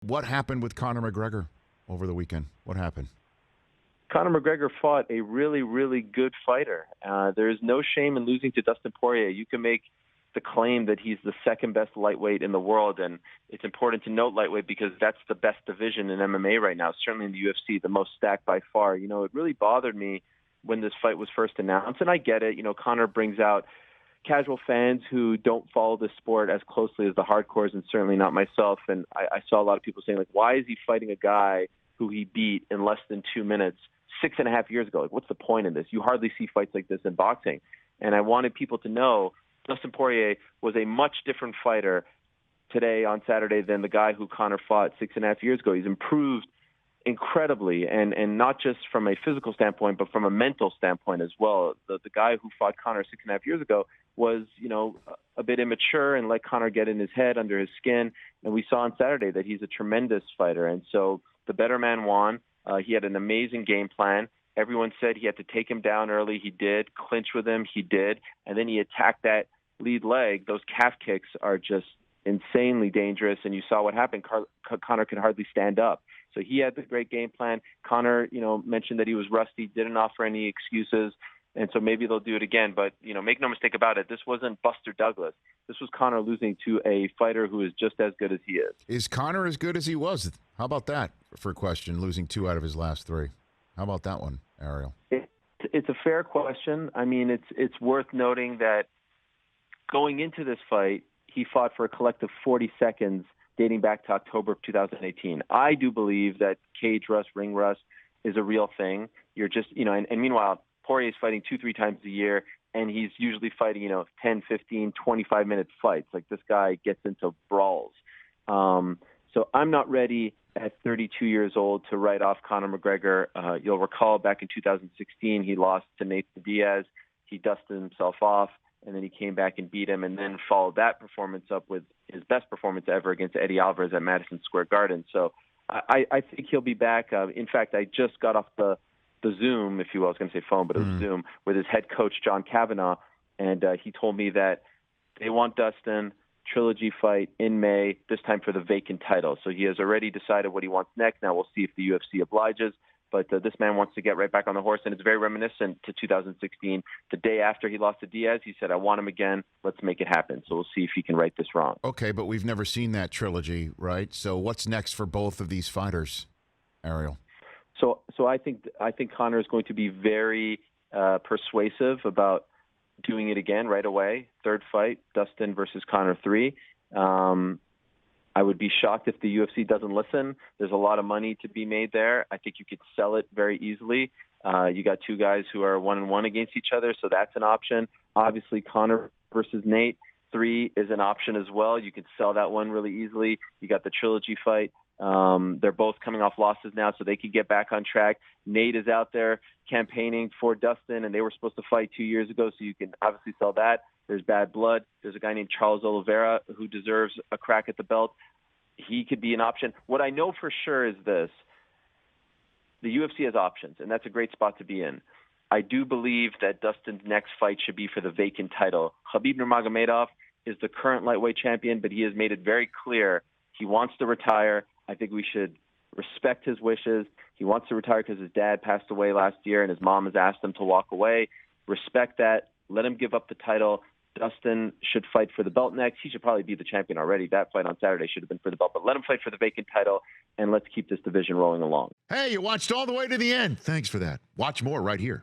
What happened with Conor McGregor over the weekend? What happened? Conor McGregor fought a really, really good fighter. There is no shame in losing to Dustin Poirier. You can make the claim that he's the second best lightweight in the world, and it's important to note lightweight because that's the best division in MMA right now, certainly in the UFC, the most stacked by far. You know, it really bothered me when this fight was first announced, and I get it. You know, Conor brings out casual fans who don't follow the sport as closely as the hardcores, and certainly not myself. And I saw a lot of people saying, like, why is he fighting a guy who he beat in less than 2 minutes 6.5 years ago? Like, what's the point in this? You hardly see fights like this in boxing. And I wanted people to know Dustin Poirier was a much different fighter today on Saturday than the guy who Conor fought 6.5 years ago. He's improved incredibly, and not just from a physical standpoint, but from a mental standpoint as well. The guy who fought Conor 6.5 years ago was, you know, a bit immature and let Conor get in his head, under his skin. And we saw on Saturday that he's a tremendous fighter. And so the better man won. He had an amazing game plan. Everyone said he had to take him down early. He did. Clinch with him. He did. And then he attacked that lead leg. Those calf kicks are just insanely dangerous. And you saw what happened. Conor could hardly stand up. So he had the great game plan. Conor, you know, mentioned that he was rusty, didn't offer any excuses. And so maybe they'll do it again. But, you know, make no mistake about it, this wasn't Buster Douglas. This was Conor losing to a fighter who is just as good as he is. Is Conor as good as he was? How about that for a question, losing 2 out of his last 3? How about that one, Ariel? It's a fair question. I mean, it's worth noting that going into this fight, he fought for a collective 40 seconds dating back to October of 2018. I do believe that cage rust, ring rust is a real thing. You're just, you know, and meanwhile, Poirier is fighting 2-3 times a year, and he's usually fighting, 10, 15, 25-minute fights. Like, this guy gets into brawls. So I'm not ready at 32 years old to write off Conor McGregor. You'll recall back in 2016, he lost to Nathan Diaz. He dusted himself off, and then he came back and beat him, and then followed that performance up with his best performance ever against Eddie Alvarez at Madison Square Garden. So I think he'll be back. In fact, I just got off the Zoom, if you will. I was going to say phone, but it was Zoom, with his head coach, John Kavanagh, and he told me that they want Dustin, trilogy fight in May, this time for the vacant title. So he has already decided what he wants next. Now we'll see if the UFC obliges. But this man wants to get right back on the horse, and it's very reminiscent to 2016. The day after he lost to Diaz, he said, I want him again. Let's make it happen. So we'll see if he can right this wrong. Okay, but we've never seen that trilogy, right? So what's next for both of these fighters, Ariel? So I think Conor is going to be very persuasive about doing it again right away. Third fight, Dustin versus Conor 3. I would be shocked if the UFC doesn't listen. There's a lot of money to be made there. I think you could sell it very easily. You got 2 guys who are 1-1 against each other, so that's an option. Obviously, Conor versus Nate 3 is an option as well. You could sell that one really easily. You got the trilogy fight. They're both coming off losses now, so they could get back on track. Nate is out there campaigning for Dustin, and they were supposed to fight 2 years ago, so you can obviously sell that. There's Bad Blood. There's a guy named Charles Oliveira who deserves a crack at the belt. He could be an option. What I know for sure is this. The UFC has options, and that's a great spot to be in. I do believe that Dustin's next fight should be for the vacant title. Khabib Nurmagomedov is the current lightweight champion, but he has made it very clear he wants to retire. I think we should respect his wishes. He wants to retire because his dad passed away last year, and his mom has asked him to walk away. Respect that. Let him give up the title. Dustin should fight for the belt next. He should probably be the champion already. That fight on Saturday should have been for the belt, but let him fight for the vacant title, and let's keep this division rolling along. Hey, you watched all the way to the end. Thanks for that. Watch more right here.